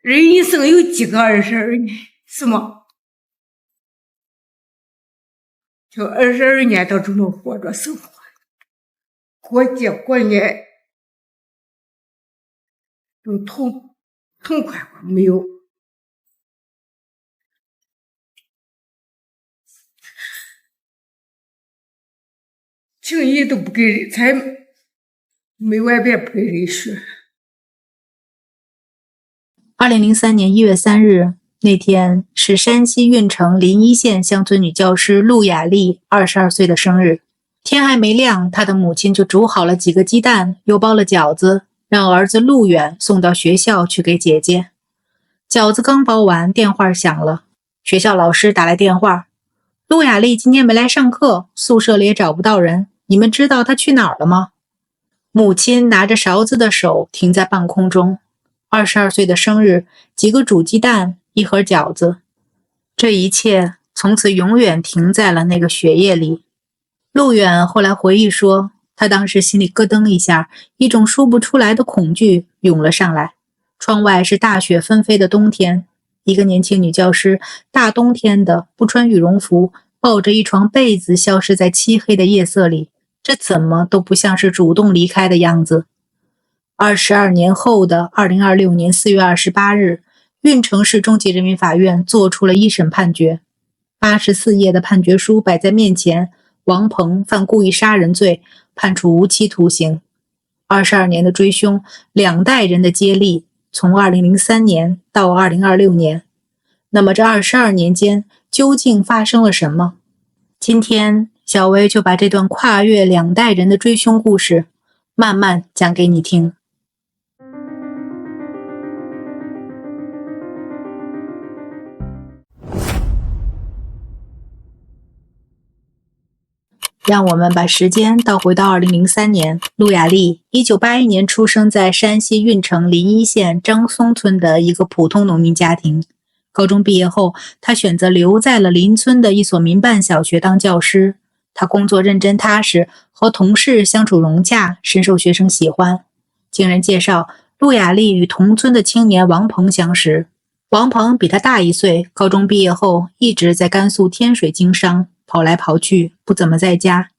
人一生有几个22年，是吗？就22年都这么活着生活，过节过年都痛快过没有？轻易都不给人，才没外边不给人学。2003年1月3日那天是山西运城临沂县乡村女教师陆雅丽22岁的生日。天还没亮，她的母亲就煮好了几个鸡蛋，又包了饺子，让儿子陆远送到学校去给姐姐。饺子刚包完，电话响了，学校老师打来电话，陆雅丽今天没来上课，宿舍里也找不到人，你们知道她去哪儿了吗？母亲拿着勺子的手停在半空中。22岁的生日，几个煮鸡蛋，一盒饺子，这一切从此永远停在了那个血液里。陆远后来回忆说，他当时心里咯噔一下，一种说不出来的恐惧涌了上来。窗外是大雪纷飞的冬天，一个年轻女教师大冬天的不穿羽绒服，抱着一床被子消失在漆黑的夜色里，这怎么都不像是主动离开的样子。22年后的2026年4月28日，运城市中级人民法院作出了一审判决。84页的判决书摆在面前，王鹏犯故意杀人罪，判处无期徒刑。22年的追凶，2代人的接力，从2003年到2026年。那么这22年间究竟发生了什么？今天小薇就把这段跨越2代人的追凶故事慢慢讲给你听。让我们把时间倒回到2003年，陆雅丽1981年出生在山西运城临沂县张松村的一个普通农民家庭。高中毕业后，她选择留在了邻村的一所民办小学当教师。她工作认真踏实，和同事相处融洽，深受学生喜欢。经人介绍，陆雅丽与同村的青年王鹏相识。王鹏比她大1岁，高中毕业后一直在甘肃天水经商，跑来跑去，不怎么在家。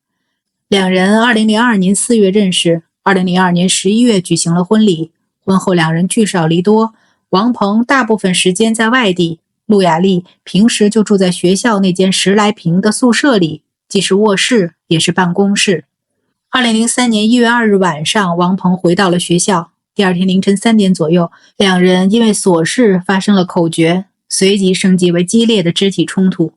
两人2002年4月认识，2002年11月举行了婚礼。婚后两人聚少离多，王鹏大部分时间在外地，陆雅丽平时就住在学校那间10来平的宿舍里，既是卧室也是办公室。2003年1月2日晚上，王鹏回到了学校。第二天凌晨3点左右，两人因为琐事发生了口角，随即升级为激烈的肢体冲突。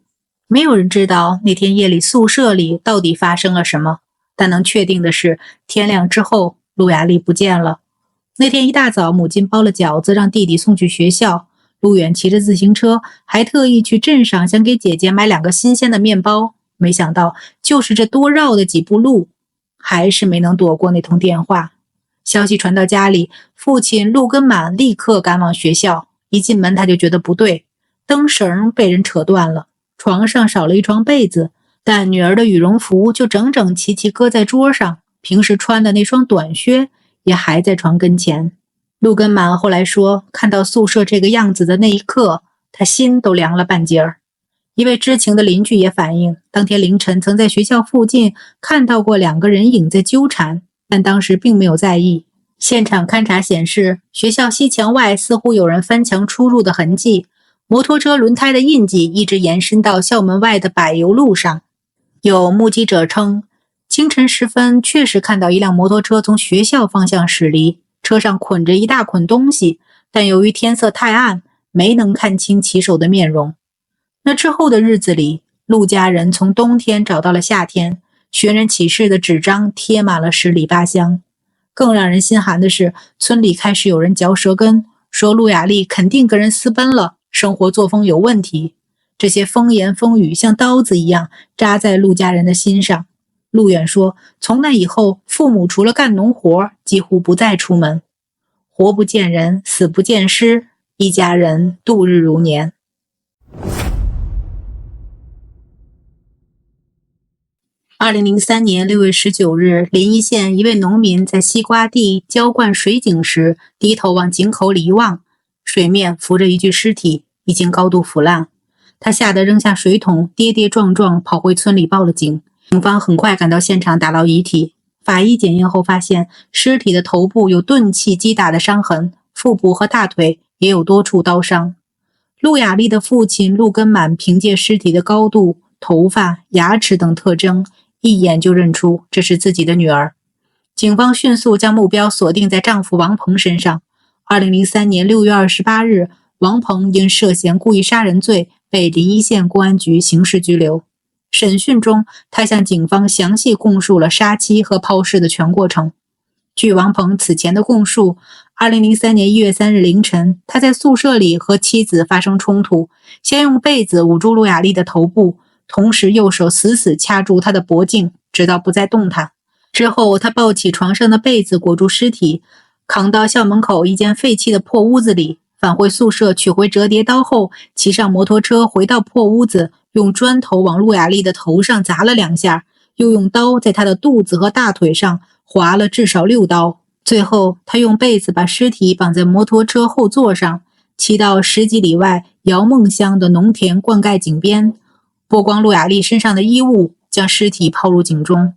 没有人知道那天夜里宿舍里到底发生了什么，但能确定的是，天亮之后，陆雅丽不见了。那天一大早，母亲包了饺子让弟弟送去学校，陆远骑着自行车，还特意去镇上想给姐姐买2个新鲜的面包。没想到，就是这多绕的几步路，还是没能躲过那通电话。消息传到家里，父亲陆根满立刻赶往学校。一进门他就觉得不对，灯绳被人扯断了，床上少了一床被子，但女儿的羽绒服就整整齐齐搁在桌上，平时穿的那双短靴也还在床跟前。陆根满后来说，看到宿舍这个样子的那一刻，他心都凉了半截儿。一位知情的邻居也反映，当天凌晨曾在学校附近看到过2个人影在纠缠，但当时并没有在意。现场勘查显示，学校西墙外似乎有人翻墙出入的痕迹，摩托车轮胎的印记一直延伸到校门外的柏油路上。有目击者称，清晨时分确实看到一辆摩托车从学校方向驶离，车上捆着一大捆东西，但由于天色太暗，没能看清骑手的面容。那之后的日子里，陆家人从冬天找到了夏天，寻人启事的纸张贴满了十里八乡。更让人心寒的是，村里开始有人嚼舌根，说陆雅丽肯定跟人私奔了，生活作风有问题。这些风言风语像刀子一样扎在陆家人的心上。陆远说，从那以后，父母除了干农活，几乎不再出门。活不见人，死不见尸，一家人度日如年。2003年6月19日，临沂县一位农民在西瓜地浇灌水井时，低头往井口里一望，水面浮着一具尸体，已经高度腐烂。他吓得扔下水桶，跌跌撞撞跑回村里报了警。警方很快赶到现场打捞遗体，法医检验后发现，尸体的头部有钝器击打的伤痕，腹部和大腿也有多处刀伤。陆雅丽的父亲陆根满凭借尸体的高度、头发、牙齿等特征，一眼就认出这是自己的女儿。警方迅速将目标锁定在丈夫王鹏身上。2003年6月28日，王鹏因涉嫌故意杀人罪被临沂县公安局刑事拘留。审讯中，他向警方详细供述了杀妻和抛尸的全过程。据王鹏此前的供述，2003年1月3日凌晨，他在宿舍里和妻子发生冲突，先用被子捂住陆雅丽的头部，同时右手死死掐住她的脖颈，直到不再动弹。之后，他抱起床上的被子裹住尸体，扛到校门口一间废弃的破屋子里，返回宿舍取回折叠刀后，骑上摩托车回到破屋子，用砖头往陆雅丽的头上砸了2下，又用刀在她的肚子和大腿上划了至少6刀。最后，他用被子把尸体绑在摩托车后座上，骑到10几里外姚孟乡的农田灌溉井边，剥光陆雅丽身上的衣物，将尸体抛入井中。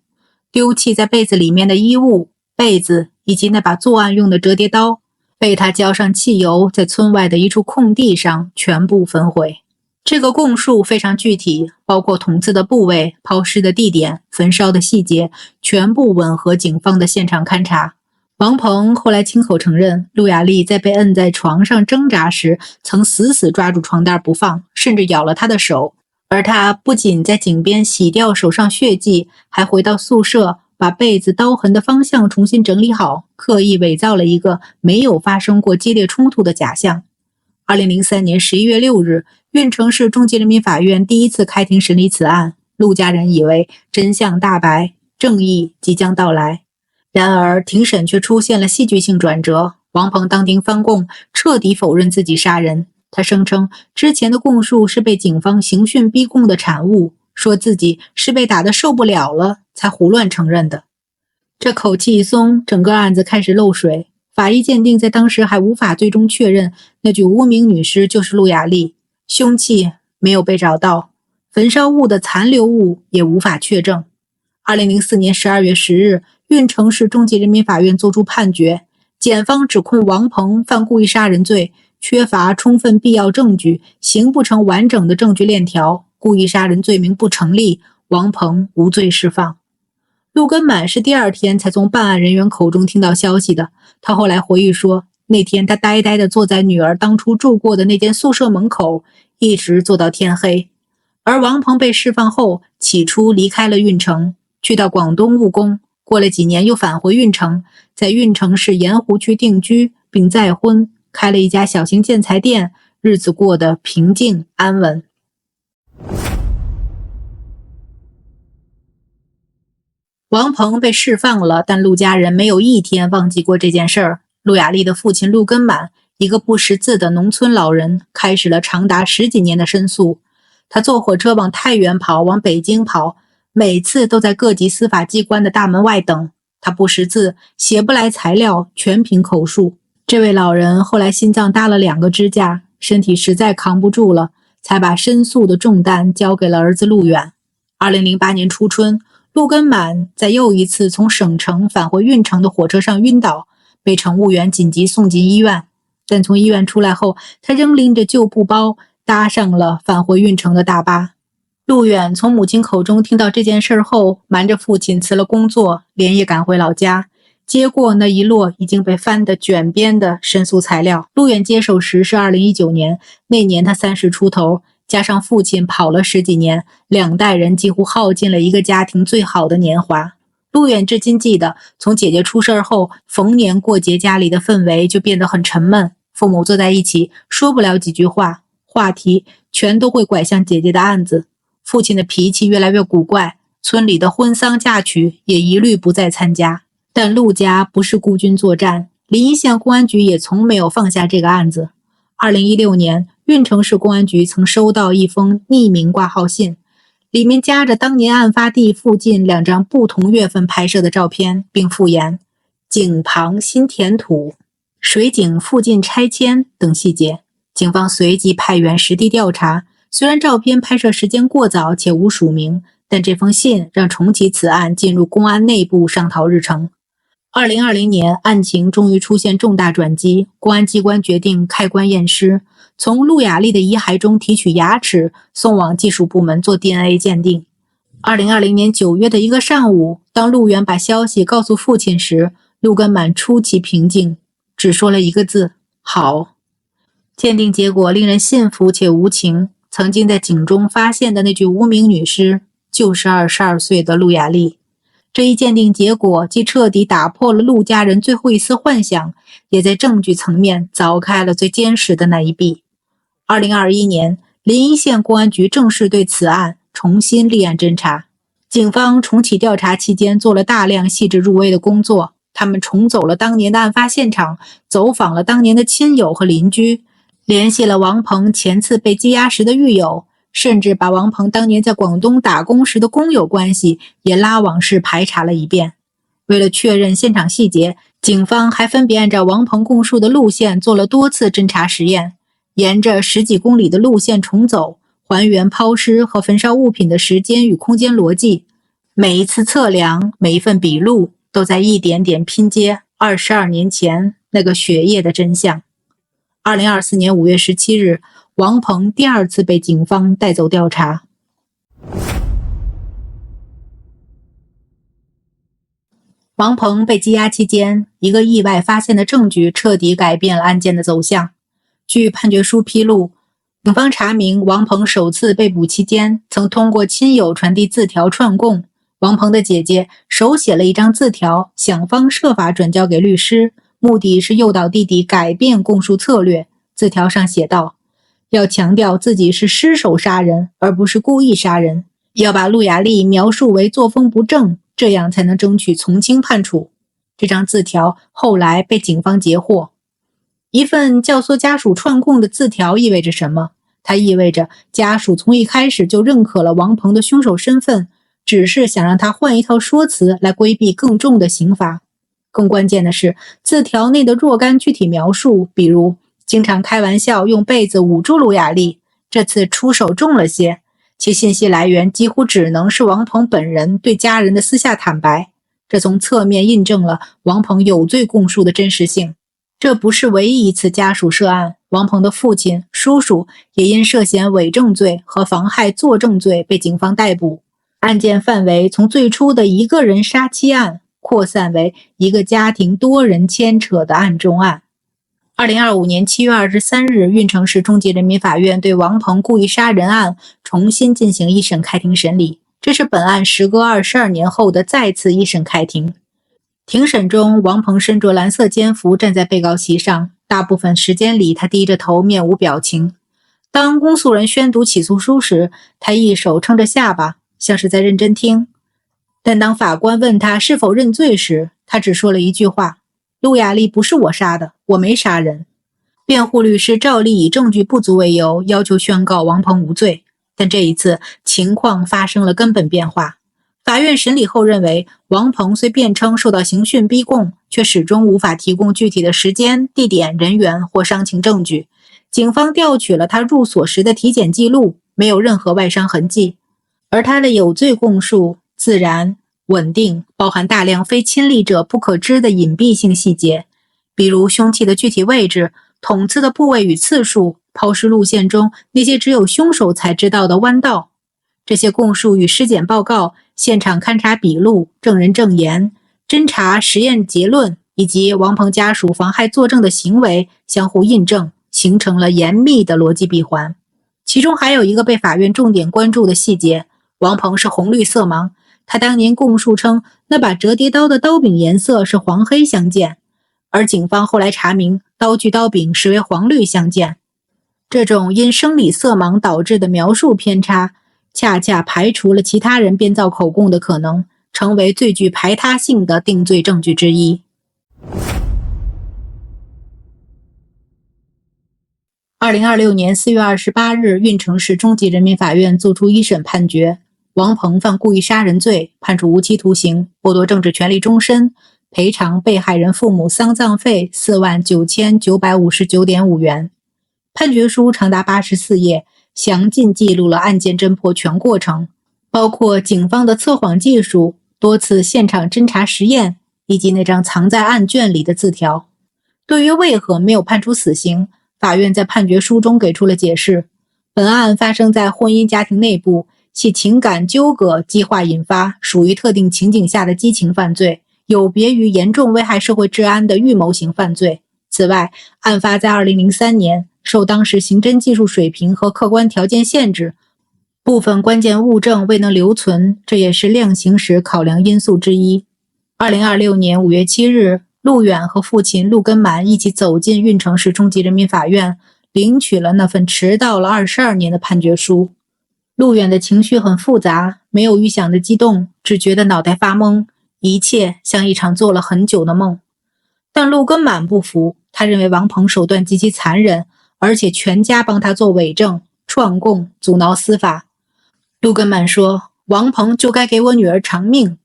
丢弃在被子里面的衣物、被子以及那把作案用的折叠刀，被他浇上汽油，在村外的一处空地上全部焚毁。这个供述非常具体，包括捅刺的部位、抛尸的地点、焚烧的细节，全部吻合警方的现场勘查。王鹏后来亲口承认，陆雅丽在被摁在床上挣扎时，曾死死抓住床单不放，甚至咬了他的手。而他不仅在井边洗掉手上血迹，还回到宿舍，把被子刀痕的方向重新整理好，刻意伪造了一个没有发生过激烈冲突的假象。2003年11月6日，运城市中级人民法院第一次开庭审理此案，陆家人以为真相大白，正义即将到来。然而，庭审却出现了戏剧性转折，王鹏当庭翻供，彻底否认自己杀人。他声称之前的供述是被警方刑讯逼供的产物，说自己是被打得受不了了才胡乱承认的。这口气一松，整个案子开始漏水。法医鉴定在当时还无法最终确认那具无名女尸就是陆雅丽，凶器没有被找到，焚烧物的残留物也无法确证。2004年12月10日，运城市中级人民法院作出判决，检方指控王鹏犯故意杀人罪，缺乏充分必要证据，形不成完整的证据链条，故意杀人罪名不成立，王鹏无罪释放。陆根满是第2天才从办案人员口中听到消息的，他后来回忆说，那天他呆呆地坐在女儿当初住过的那间宿舍门口，一直坐到天黑。而王鹏被释放后，起初离开了运城，去到广东务工，过了几年又返回运城，在运城市盐湖区定居并再婚，开了一家小型建材店，日子过得平静安稳。王鹏被释放了，但陆家人没有一天忘记过这件事儿。陆雅丽的父亲陆根满，一个不识字的农村老人，开始了长达10几年的申诉。他坐火车往太原跑，往北京跑，每次都在各级司法机关的大门外等。他不识字，写不来材料，全凭口述。这位老人后来心脏搭了2个支架，身体实在扛不住了，才把申诉的重担交给了儿子陆远。2008年初春，陆根满在又一次从省城返回运城的火车上晕倒，被乘务员紧急送进医院。但从医院出来后，他仍拎着旧布包，搭上了返回运城的大巴。陆远从母亲口中听到这件事后，瞒着父亲辞了工作，连夜赶回老家，接过那一摞已经被翻得卷边的申诉材料。陆远接手时是2019年，那年他30出头，加上父亲跑了10几年，2代人几乎耗尽了一个家庭最好的年华。陆远至今记得，从姐姐出事后，逢年过节家里的氛围就变得很沉闷，父母坐在一起说不了几句话，话题全都会拐向姐姐的案子。父亲的脾气越来越古怪，村里的婚丧嫁娶也一律不再参加。但陆家不是孤军作战，临沂县公安局也从没有放下这个案子。2016年，运城市公安局曾收到一封匿名挂号信，里面夹着当年案发地附近2张不同月份拍摄的照片，并附言井旁新填土。水井附近拆迁等细节。警方随即派员实地调查，虽然照片拍摄时间过早且无署名，但这封信让重启此案进入公安内部商讨日程。2020年，案情终于出现重大转机，公安机关决定开棺验尸，从陆雅丽的遗骸中提取牙齿，送往技术部门做 DNA 鉴定。2020年9月的一个上午，当陆源把消息告诉父亲时，陆根满出奇平静，只说了一个字：好。鉴定结果令人信服且无情，曾经在井中发现的那具无名女尸，就是22岁的陆雅丽。这一鉴定结果既彻底打破了陆家人最后一丝幻想，也在证据层面凿开了最坚实的那一壁。2021年，临沂县公安局正式对此案重新立案侦查。警方重启调查期间做了大量细致入微的工作，他们重走了当年的案发现场，走访了当年的亲友和邻居，联系了王鹏前次被羁押时的狱友，甚至把王鹏当年在广东打工时的工友关系也拉网式排查了一遍。为了确认现场细节，警方还分别按照王鹏供述的路线做了多次侦查实验，沿着10几公里的路线重走，还原抛尸和焚烧物品的时间与空间逻辑。每一次测量，每一份笔录，都在一点点拼接22年前那个血液的真相。2024年5月17日，王鹏第二次被警方带走调查。王鹏被羁押期间，一个意外发现的证据彻底改变了案件的走向。据判决书披露，警方查明王鹏首次被捕期间，曾通过亲友传递字条串供。王鹏的姐姐手写了一张字条，想方设法转交给律师，目的是诱导弟弟改变供述策略。字条上写道，要强调自己是失手杀人，而不是故意杀人，要把陆雅丽描述为作风不正，这样才能争取从轻判处。这张字条后来被警方截获。一份教唆家属串供的字条意味着什么？它意味着家属从一开始就认可了王鹏的凶手身份，只是想让他换一套说辞来规避更重的刑罚。更关键的是，字条内的若干具体描述，比如经常开玩笑用被子捂住陆雅丽，这次出手重了些，其信息来源几乎只能是王鹏本人对家人的私下坦白，这从侧面印证了王鹏有罪供述的真实性。这不是唯一一次家属涉案，王鹏的父亲、叔叔也因涉嫌伪证罪和妨害作证罪被警方逮捕。案件范围从最初的一个人杀妻案扩散为一个家庭多人牵扯的案中案。2025年7月23日，运城市中级人民法院对王鹏故意杀人案重新进行一审开庭审理，这是本案时隔22年后的再次一审开庭。庭审中，王鹏身着蓝色监服站在被告席上，大部分时间里他低着头，面无表情。当公诉人宣读起诉书时，他一手撑着下巴，像是在认真听。但当法官问他是否认罪时，他只说了一句话：陆雅丽不是我杀的，我没杀人。辩护律师照例以证据不足为由，要求宣告王鹏无罪。但这一次情况发生了根本变化。法院审理后认为，王鹏虽辩称受到刑讯逼供，却始终无法提供具体的时间、地点、人员或伤情证据。警方调取了他入所时的体检记录，没有任何外伤痕迹。而他的有罪供述自然、稳定，包含大量非亲历者不可知的隐蔽性细节，比如凶器的具体位置、捅刺的部位与次数、抛尸路线中那些只有凶手才知道的弯道。这些供述与尸检报告、现场勘查笔录、证人证言、侦查实验结论以及王鹏家属妨害作证的行为相互印证，形成了严密的逻辑闭环。其中还有一个被法院重点关注的细节，王鹏是红绿色盲，他当年供述称那把折叠刀的刀柄颜色是黄黑相间，而警方后来查明刀具刀柄实为黄绿相间。这种因生理色盲导致的描述偏差，恰恰排除了其他人编造口供的可能，成为最具排他性的定罪证据之一。2026年4月28日，运城市中级人民法院作出一审判决，王鹏犯故意杀人罪，判处无期徒刑，剥夺政治权利终身，赔偿被害人父母丧葬费49959.5元。判决书长达84页，详尽记录了案件侦破全过程，包括警方的测谎技术、多次现场侦查实验，以及那张藏在案卷里的字条。对于为何没有判处死刑，法院在判决书中给出了解释。本案发生在婚姻家庭内部，其情感纠葛激化引发，属于特定情景下的激情犯罪，有别于严重危害社会治安的预谋型犯罪。此外，案发在2003年，受当时刑侦技术水平和客观条件限制，部分关键物证未能留存，这也是量刑时考量因素之一。2026年5月7日，陆远和父亲陆根满一起走进运城市中级人民法院，领取了那份迟到了22年的判决书。陆远的情绪很复杂，没有预想的激动，只觉得脑袋发懵，一切像一场做了很久的梦。但陆根满不服，他认为王鹏手段极其残忍，而且全家帮他做伪证、串供、阻挠司法。陆根满说，王鹏就该给我女儿偿命。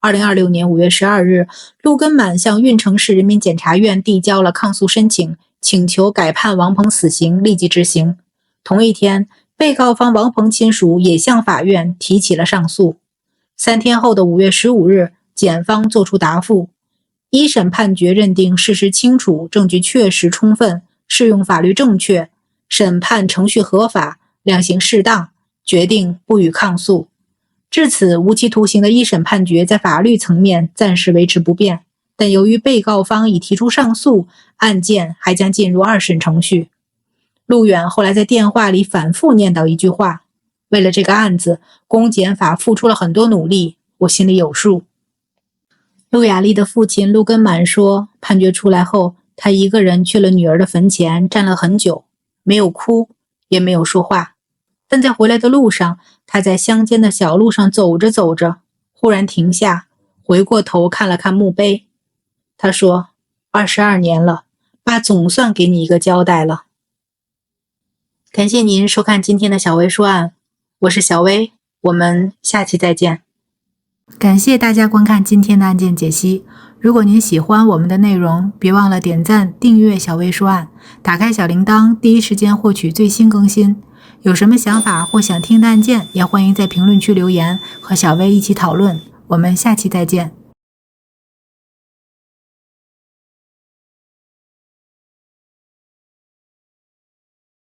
2026年5月12日，陆根满向运城市人民检察院递交了抗诉申请，请求改判王鹏死刑，立即执行。同一天，被告方王鹏亲属也向法院提起了上诉。3天后的5月15日，检方作出答复。一审判决认定事实清楚，证据确实充分，适用法律正确，审判程序合法，量刑适当，决定不予抗诉。至此，无期徒刑的一审判决在法律层面暂时维持不变，但由于被告方已提出上诉，案件还将进入2审程序。陆远后来在电话里反复念叨一句话：为了这个案子，公检法付出了很多努力，我心里有数。陆雅丽的父亲陆根满说，判决出来后，他一个人去了女儿的坟前，站了很久，没有哭，也没有说话。但在回来的路上，他在乡间的小路上走着走着，忽然停下，回过头看了看墓碑。他说：22年了，爸总算给你一个交代了。感谢您收看今天的小薇说案，我是小薇，我们下期再见。感谢大家观看今天的案件解析。如果您喜欢我们的内容，别忘了点赞、订阅小薇说案，打开小铃铛，第一时间获取最新更新。有什么想法或想听的案件，也欢迎在评论区留言，和小薇一起讨论。我们下期再见。